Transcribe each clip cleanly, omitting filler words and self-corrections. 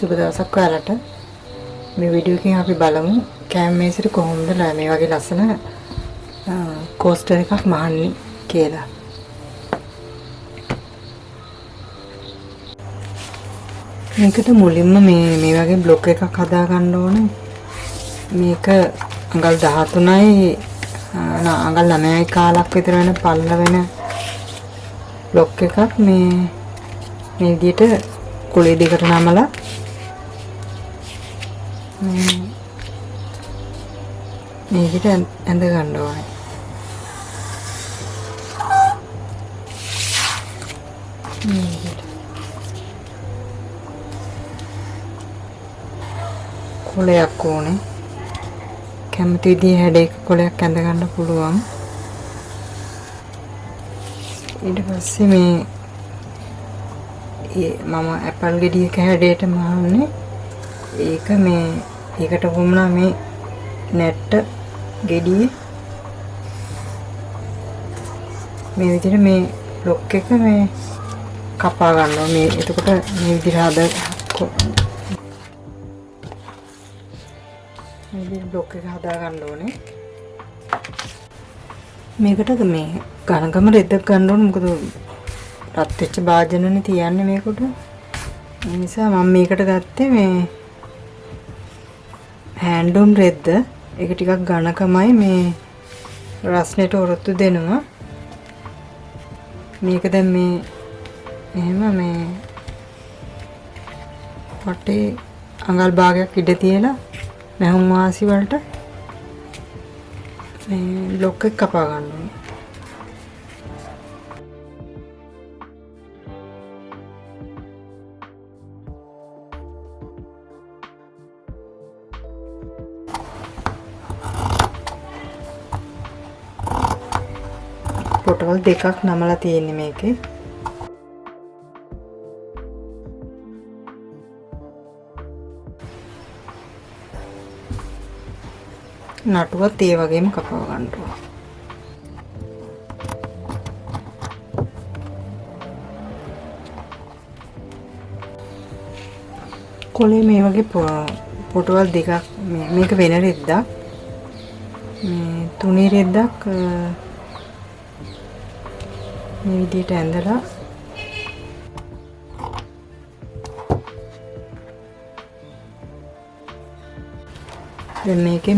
සුබ දවසක් ඔයාලට. මේ වීඩියෝ එකෙන් අපි බලමු කෑම මේසෙට කොහොමද මේ වගේ ලස්සන කෝස්ටර් එකක් මහන්නේ කියලා. මේකට මුලින්ම මේ වගේ බ්ලොක් එකක් හදා ගන්න ඕනේ. මේක අඟල් 13යි අඟල් 9යි කාලක් විතර වෙන පල්ල වෙන බ්ලොක් එකක් මේ විදිහට කුලී දෙකට නමලා මේ විදිහට ඇඳ ගන්න ඕනේ. කොලයක් ඕනේ. කැමති විදිහේ හැඩයක කොලයක් ඇඳ ගන්න පුළුවන්. ඊට පස්සේ මම ඇපල් ගෙඩියක හැඩයට මහන්නේ. ඒකට වුණා මේ නැට්ට ගෙඩියේ මේ විදිහට මේ බ්ලොක් එක මේ කපා ගන්නවා. මේ එතකොට මේ විදිහට බ්ලොක් එක හදා ගන්න ඕනේ. මේකට මේ ඝනකම රෙද්දක් ගන්න ඕනේ. මොකද රත් වෙච්ච භාජනනේ තියන්නේ මේකට. ඒ නිසා මම මේකට ගත්තේ මේ හැන්ඩ්ලූම් රෙද්ද. ඒක ටිකක් ඝනකමයි. මේ රස්නෙට ඔරොත්තු දෙනවා. මේක දැන් එහෙම වටේ අඟල් භාගයක් ඉඩ තියලා මහුම් වාසි වලට මේ බ්ලොක් එක කපා ගන්න ඕනේ. පොටවල් දෙකක් නමලා තියෙන්නේ මේකේ. නටුවත් ඒ වගේම කපව ගන්න ඕන. කොලේ මේ වගේ පොටවල් දෙකක් මේක වෙන රෙද්දක්. මේ තුනී රෙද්දක් මේ විදිහට ඇඳලා දැන් මේකේ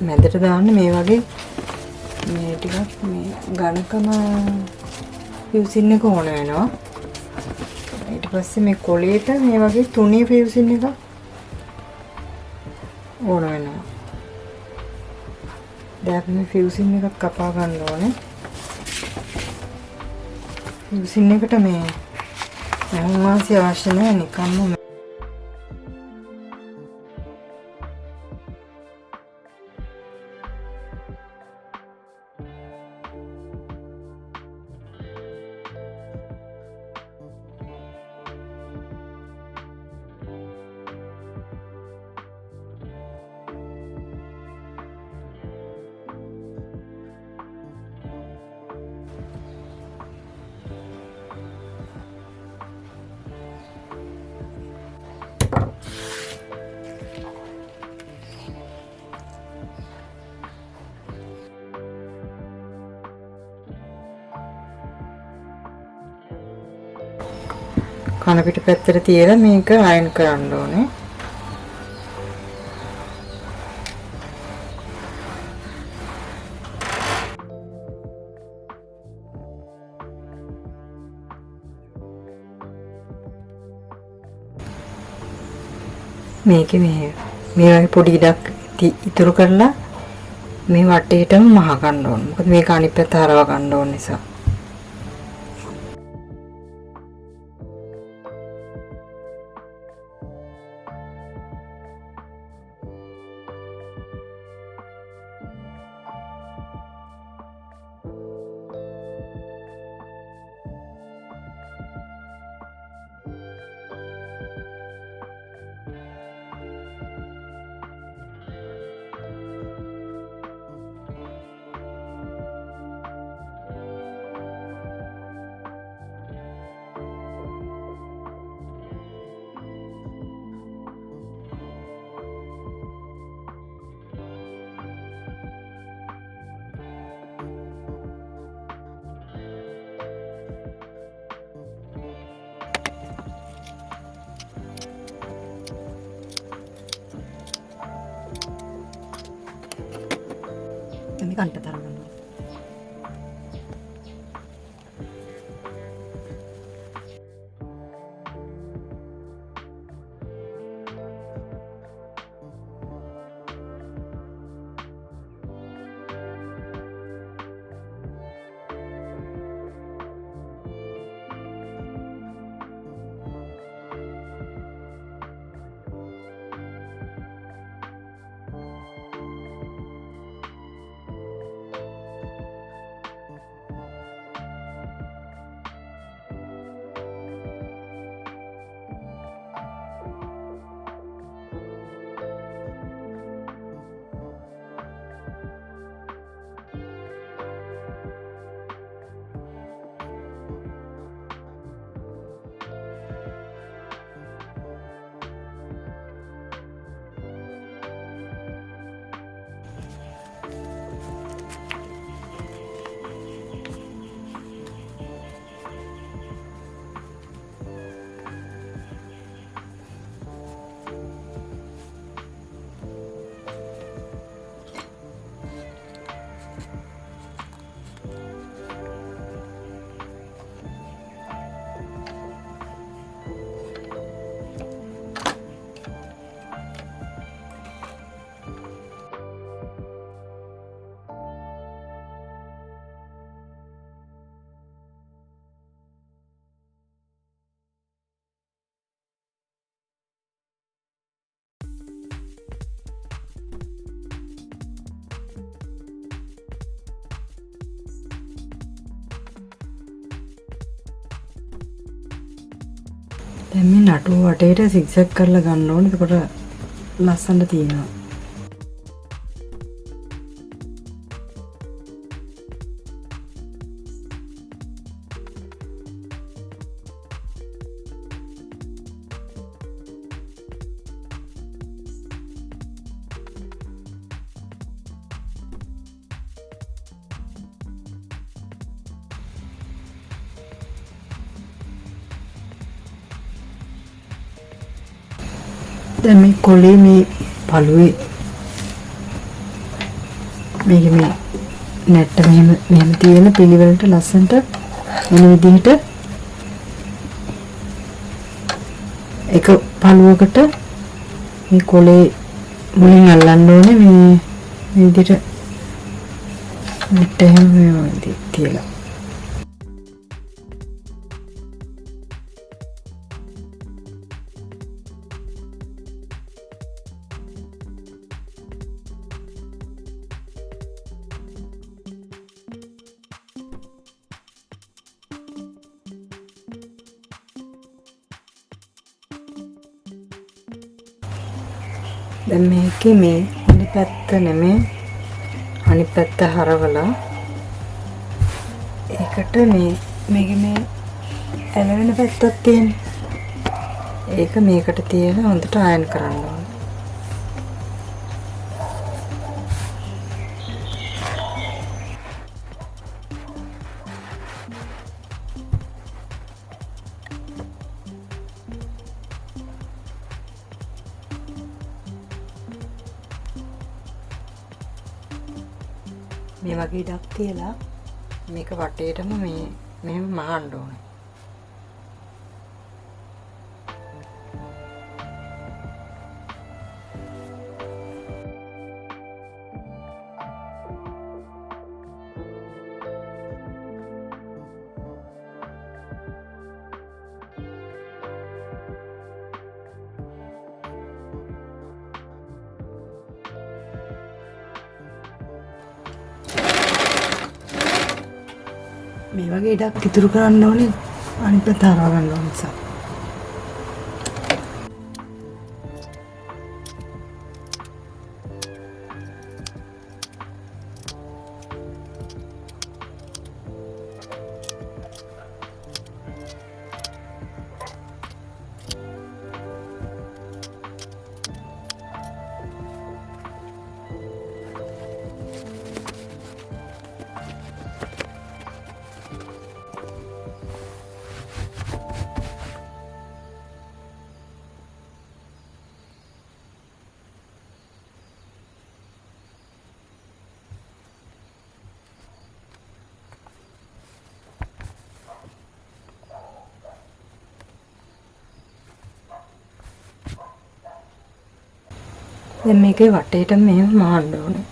මැදට දාන්න මේ වගේ මේ ටිකක් මේ ඝනකම ෆියුසින් එක ඕන වෙනවා. ඊට පස්සේ මේ කොලේට මේ වගේ තුනී ෆියුසින් එක ඕන වෙනවා. දැන් මේ ෆියුසින් එකක් කපා ගන්න ඕනේ. ෆියුසින් එකට මේ මහුම්වාසි අවශ්‍ය නැහැ. නිකම්ම කන පිට පැත්තට තියලා මේක අයන් කරන්න ඕනේ. මේකේ මේ වගේ පොඩි ඉඩක් ඉතුරු කරලා මේ වටේටම මහ ගන්න ඕනේ. මොකද මේක අනිත් පැත්ත හරව ගන්න ඕන නිසා. මේක අනිත් පැත්ත හරවන්න ඕනේ. දැන් මේ නටුව වටේට සිග්සැග් කරලා ගන්න ඕනේ. එතකොට ලස්සනට තියෙනවා. දැන් මේ කොලේ මේ පළුවේ මේ නැට්ට මෙහෙම තියෙන පිළිවෙලට ලස්සනට වෙන විදිහට එක පළුවකට මේ කොලේ මුලින් අල්ලන්න ඕනේ මේ විදිහට නැට්ට එහෙම මේ තියලා. දැන් මේකේ මේ අනිත් පැත්ත නෙමෙයි අනිත් පැත්ත හරවලා ඒකට මේකේ මේ ඇලවෙන පැත්තක් තියෙන්නේ. ඒක මේකට තියලා හොඳට අයන් කරන්න ඕනේ. මේ වගේ ඉඩක් තියලා මේක වටේටම මෙහෙම මහන්න ඕනේ. මේ වගේ ඉඩක් ඉතුරු කරන්න ඕනේ අනිත් පැත්ත හරවා ගන්න ඕන නිසා. දැන් මේකේ වටේට මෙහෙම මහන්න ඕනේ.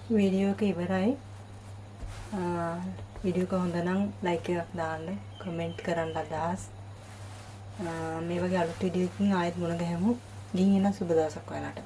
වීඩියෝ එක ඉවරයි. වීඩියෝ එක හොඳ නම් ලයික් එකක් දාන්න, කමෙන්ට් කරන්න අදහස්. මේ වගේ අලුත් වීඩියෝ එකකින් ආයෙත් මුණ ගැහෙමු. ගිහින් එන සුබ දවසක් ඔයාලට.